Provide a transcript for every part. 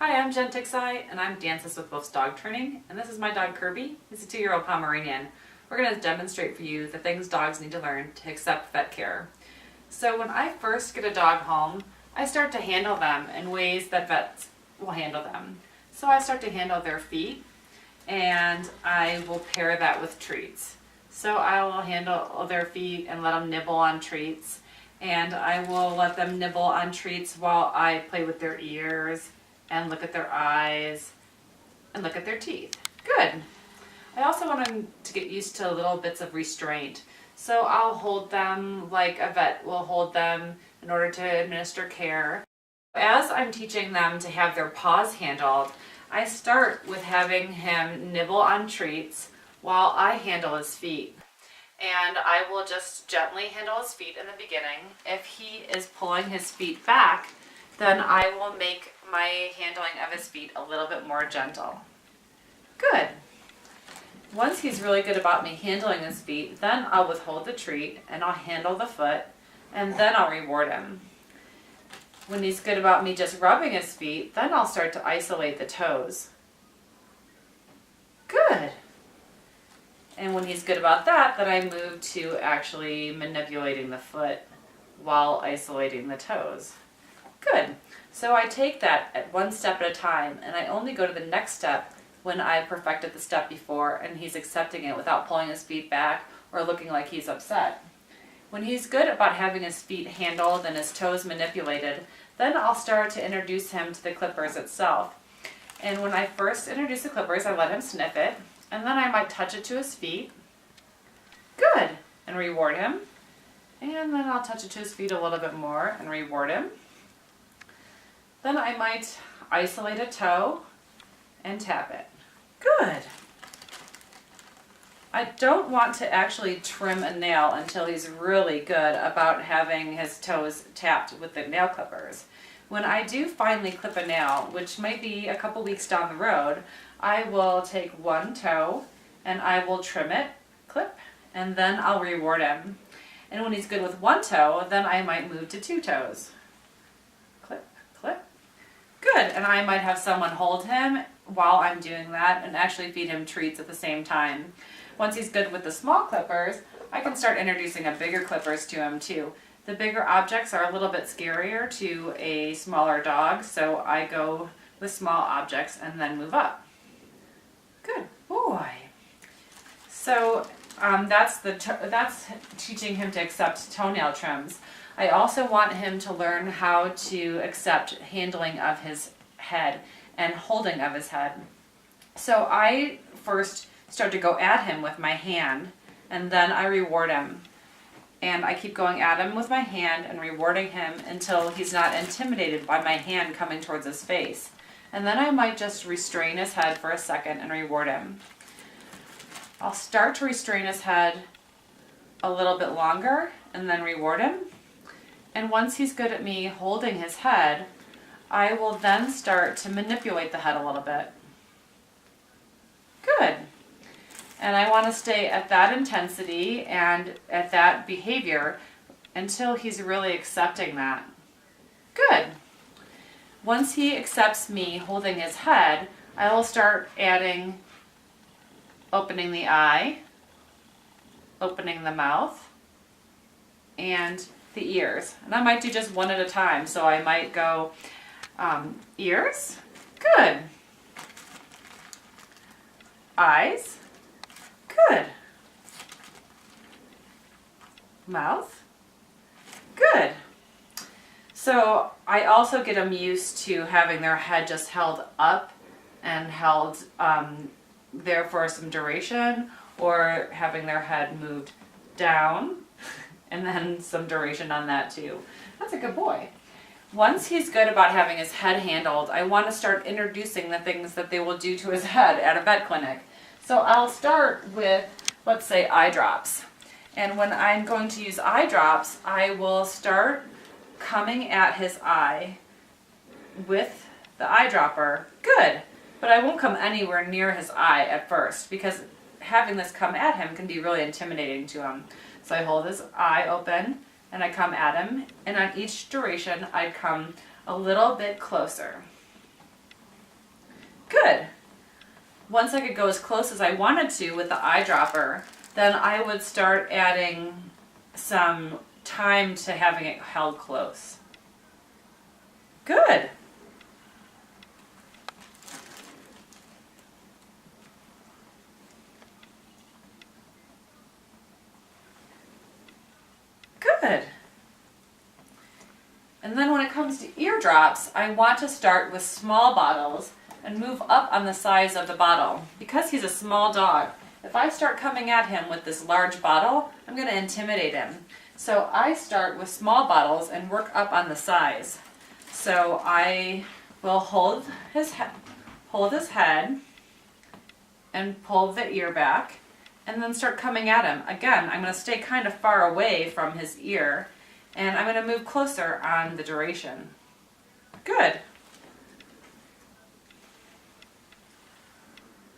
Hi, I'm Jen Tixai, and I'm Dances with Wolf's Dog Training, and this is my dog Kirby. He's a 2-year-old Pomeranian. We're going to demonstrate for you the things dogs need to learn to accept vet care. So when I first get a dog home, I start to handle them in ways that vets will handle them. So I start to handle their feet, and I will pair that with treats. So I will handle their feet and let them nibble on treats, and I will let them nibble on treats while I play with their ears and look at their eyes and look at their teeth. Good. I also want them to get used to little bits of restraint. So I'll hold them like a vet will hold them in order to administer care. As I'm teaching them to have their paws handled, I start with having him nibble on treats while I handle his feet. And I will just gently handle his feet in the beginning. If he is pulling his feet back, then I will make my handling of his feet a little bit more gentle. Good. Once he's really good about me handling his feet, then I'll withhold the treat and I'll handle the foot and then I'll reward him. When he's good about me just rubbing his feet, then I'll start to isolate the toes. Good. And when he's good about that, then I move to actually manipulating the foot while isolating the toes. Good. So I take that at one step at a time, and I only go to the next step when I've perfected the step before and he's accepting it without pulling his feet back or looking like he's upset. When he's good about having his feet handled and his toes manipulated, then I'll start to introduce him to the clippers itself. And when I first introduce the clippers, I let him sniff it, and then I might touch it to his feet. Good. And reward him. And then I'll touch it to his feet a little bit more and reward him. Then I might isolate a toe and tap it. Good. I don't want to actually trim a nail until he's really good about having his toes tapped with the nail clippers. When I do finally clip a nail, which might be a couple weeks down the road, I will take one toe and I will trim it, clip, and then I'll reward him. And when he's good with one toe, then I might move to 2 toes. Clip, clip. Good, and I might have someone hold him while I'm doing that and actually feed him treats at the same time. Once he's good with the small clippers, I can start introducing a bigger clippers to him too. The bigger objects are a little bit scarier to a smaller dog, so I go with small objects and then move up. Good boy. So that's teaching him to accept toenail trims. I also want him to learn how to accept handling of his head and holding of his head. So I first start to go at him with my hand, and then I reward him. And I keep going at him with my hand and rewarding him until he's not intimidated by my hand coming towards his face. And then I might just restrain his head for a second and reward him. I'll start to restrain his head a little bit longer and then reward him. And once he's good at me holding his head, I will then start to manipulate the head a little bit. Good. And I want to stay at that intensity and at that behavior until he's really accepting that. Good. Once he accepts me holding his head, I will start adding opening the eye, opening the mouth, and the ears. And I might do just one at a time. So I might go ears. Good. Eyes. Good. Mouth. Good. So I also get them used to having their head just held up and held there for some duration, or having their head moved down and then some duration on that too. That's a good boy. Once he's good about having his head handled, I want to start introducing the things that they will do to his head at a vet clinic. So I'll start with, let's say, eye drops. And when I'm going to use eye drops, I will start coming at his eye with the eyedropper. Good. But I won't come anywhere near his eye at first, because having this come at him can be really intimidating to him. So I hold his eye open and I come at him, and on each duration I come a little bit closer. once I could go as close as I wanted to with the eyedropper, then I would start adding some time to having it held close. Good. Good. And then when it comes to eardrops, I want to start with small bottles and move up on the size of the bottle. Because he's a small dog, if I start coming at him with this large bottle, I'm going to intimidate him. So I start with small bottles and work up on the size. So I will hold his head and pull the ear back and then start coming at him. Again, I'm going to stay kind of far away from his ear and I'm going to move closer on the duration. Good.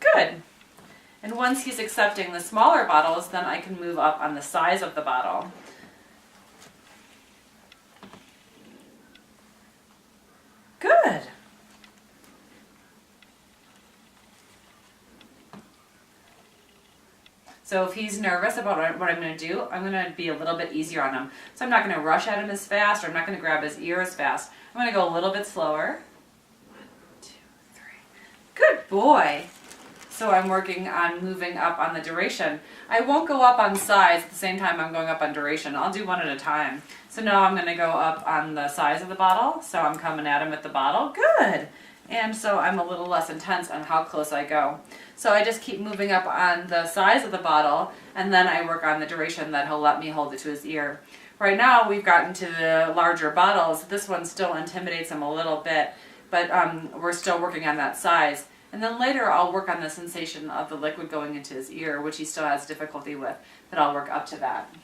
Good. And once he's accepting the smaller bottles, then I can move up on the size of the bottle. Good. So if he's nervous about what I'm going to do, I'm going to be a little bit easier on him. So I'm not going to rush at him as fast, or I'm not going to grab his ear as fast. I'm going to go a little bit slower. 1, 2, 3. Good boy. So I'm working on moving up on the duration. I won't go up on size at the same time I'm going up on duration. I'll do one at a time. So now I'm going to go up on the size of the bottle. So I'm coming at him with the bottle. Good. And so I'm a little less intense on how close I go. So I just keep moving up on the size of the bottle, and then I work on the duration that he'll let me hold it to his ear. Right now we've gotten to the larger bottles. This one still intimidates him a little bit, but we're still working on that size. And then later I'll work on the sensation of the liquid going into his ear, which he still has difficulty with, but I'll work up to that.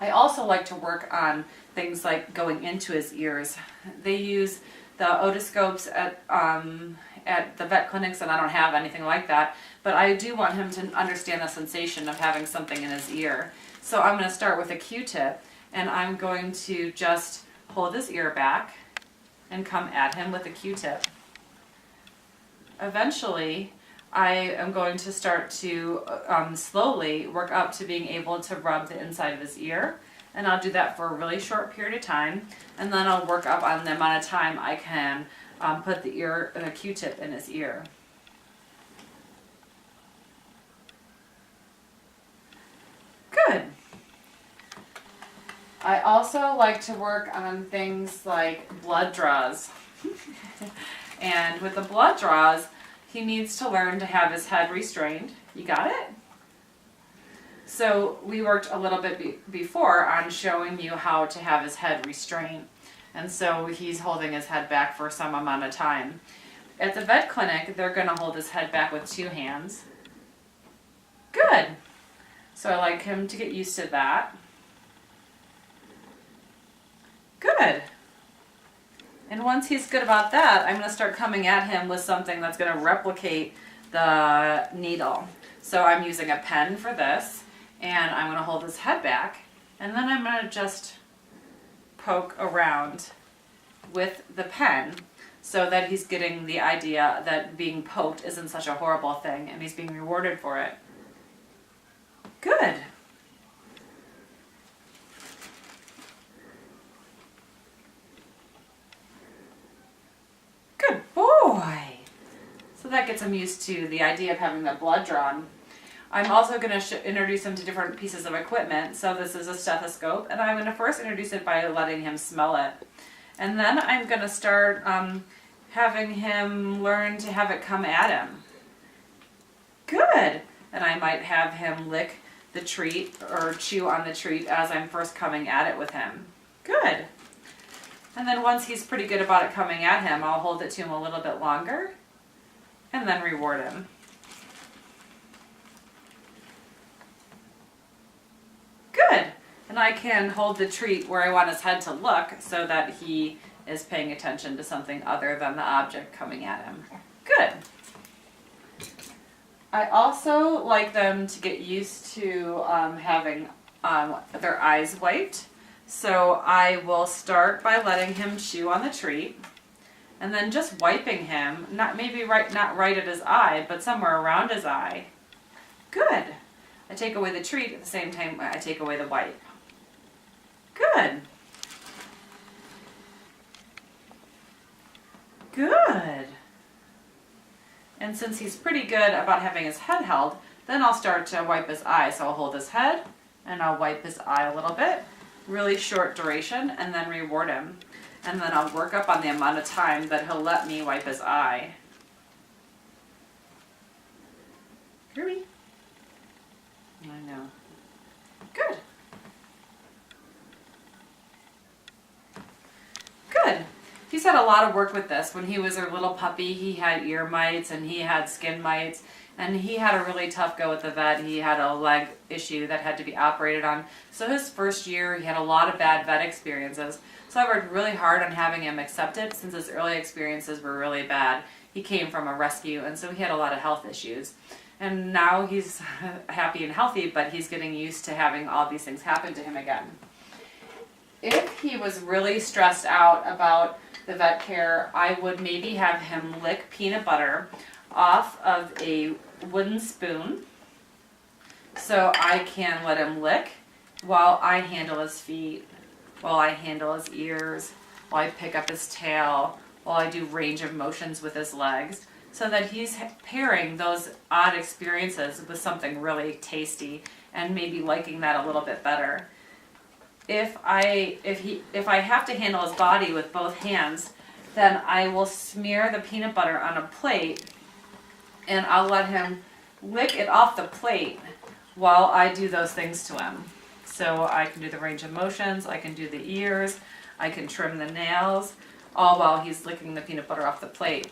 I also like to work on things like going into his ears. They use the otoscopes at the vet clinics, and I don't have anything like that, but I do want him to understand the sensation of having something in his ear. So I'm going to start with a Q-tip, and I'm going to just hold his ear back and come at him with a Q-tip. Eventually, I am going to start to slowly work up to being able to rub the inside of his ear, and I'll do that for a really short period of time, and then I'll work up on the amount of time I can put the Q-tip in his ear. Good. I also like to work on things like blood draws. And with the blood draws, he needs to learn to have his head restrained. You got it? So we worked a little bit before on showing you how to have his head restrained. And so he's holding his head back for some amount of time. At the vet clinic, they're going to hold his head back with 2 hands. Good. So I like him to get used to that. Good. And once he's good about that, I'm going to start coming at him with something that's going to replicate the needle. So I'm using a pen for this, and I'm going to hold his head back, and then I'm going to just poke around with the pen so that he's getting the idea that being poked isn't such a horrible thing, and he's being rewarded for it. Good. Good boy. So that gets him used to the idea of having the blood drawn. I'm also going to introduce him to different pieces of equipment. So this is a stethoscope, and I'm going to first introduce it by letting him smell it. And then I'm going to start having him learn to have it come at him. Good. And I might have him lick the treat or chew on the treat as I'm first coming at it with him. Good. And then once he's pretty good about it coming at him, I'll hold it to him a little bit longer and then reward him. Good. And I can hold the treat where I want his head to look so that he is paying attention to something other than the object coming at him. Good. I also like them to get used to having their eyes wiped. So I will start by letting him chew on the treat, And then just wiping him, not right at his eye, but somewhere around his eye. Good. I take away the treat at the same time I take away the wipe. Good. Good. And since he's pretty good about having his head held, then I'll start to wipe his eye. So I'll hold his head and I'll wipe his eye a little bit, really short duration, and then reward him. And then I'll work up on the amount of time that he'll let me wipe his eye. Kirby. I know. Good. Good. He's had a lot of work with this. When he was a little puppy, he had ear mites and he had skin mites, and he had a really tough go with the vet. He had a leg issue that had to be operated on. So his first year, he had a lot of bad vet experiences. So I worked really hard on having him accept it since his early experiences were really bad. He came from a rescue, and so he had a lot of health issues. And now he's happy and healthy, but he's getting used to having all these things happen to him again. If he was really stressed out about the vet care, I would maybe have him lick peanut butter off of a wooden spoon so I can let him lick while I handle his feet, while I handle his ears, while I pick up his tail, while I do range of motions with his legs, so that he's pairing those odd experiences with something really tasty and maybe liking that a little bit better. If I have to handle his body with both hands, then I will smear the peanut butter on a plate and I'll let him lick it off the plate while I do those things to him. So I can do the range of motions, I can do the ears, I can trim the nails, all while he's licking the peanut butter off the plate.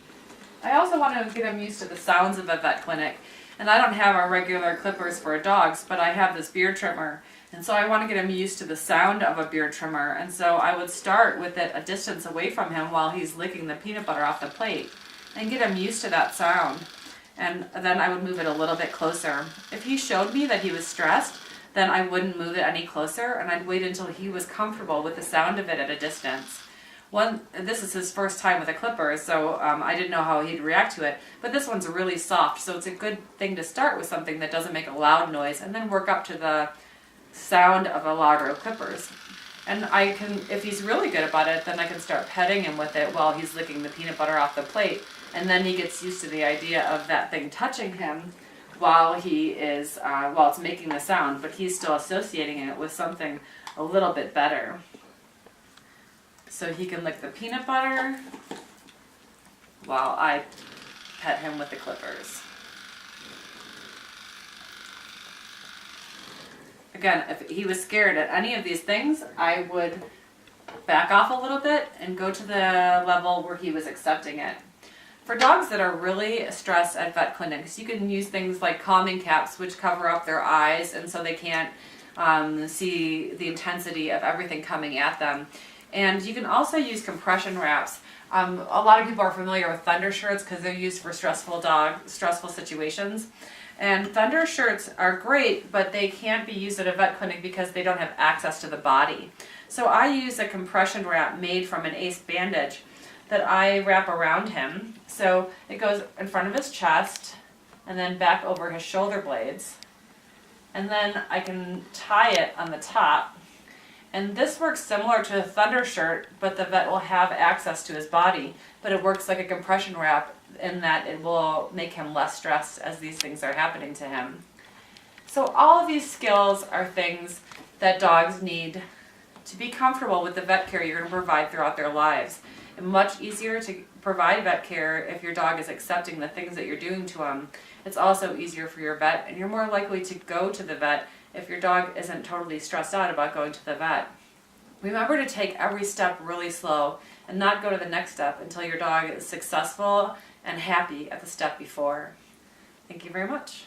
I also want to get him used to the sounds of a vet clinic. And I don't have our regular clippers for dogs, but I have this beard trimmer. And so I want to get him used to the sound of a beard trimmer. And so I would start with it a distance away from him while he's licking the peanut butter off the plate and get him used to that sound. And then I would move it a little bit closer. If he showed me that he was stressed, then I wouldn't move it any closer, and I'd wait until he was comfortable with the sound of it at a distance. This is his first time with a clipper, so I didn't know how he'd react to it, but this one's really soft, so it's a good thing to start with something that doesn't make a loud noise, and then work up to the sound of a louder clippers. And I can, if he's really good about it, then I can start petting him with it while he's licking the peanut butter off the plate, and then he gets used to the idea of that thing touching him while while it's making the sound, but he's still associating it with something a little bit better. So he can lick the peanut butter while I pet him with the clippers. Again, if he was scared at any of these things, I would back off a little bit and go to the level where he was accepting it. For dogs that are really stressed at vet clinics, you can use things like calming caps, which cover up their eyes, and so they can't see the intensity of everything coming at them. And you can also use compression wraps. A lot of people are familiar with Thunder shirts because they're used for stressful situations. And Thunder shirts are great, but they can't be used at a vet clinic because they don't have access to the body. So I use a compression wrap made from an ACE bandage that I wrap around him. So it goes in front of his chest and then back over his shoulder blades. And then I can tie it on the top. And this works similar to a Thunder shirt, but the vet will have access to his body. But it works like a compression wrap in that it will make him less stressed as these things are happening to him. So all of these skills are things that dogs need to be comfortable with the vet care you're going to provide throughout their lives. And much easier to provide vet care if your dog is accepting the things that you're doing to him. It's also easier for your vet, and you're more likely to go to the vet if your dog isn't totally stressed out about going to the vet. Remember to take every step really slow and not go to the next step until your dog is successful and happy at the step before. Thank you very much.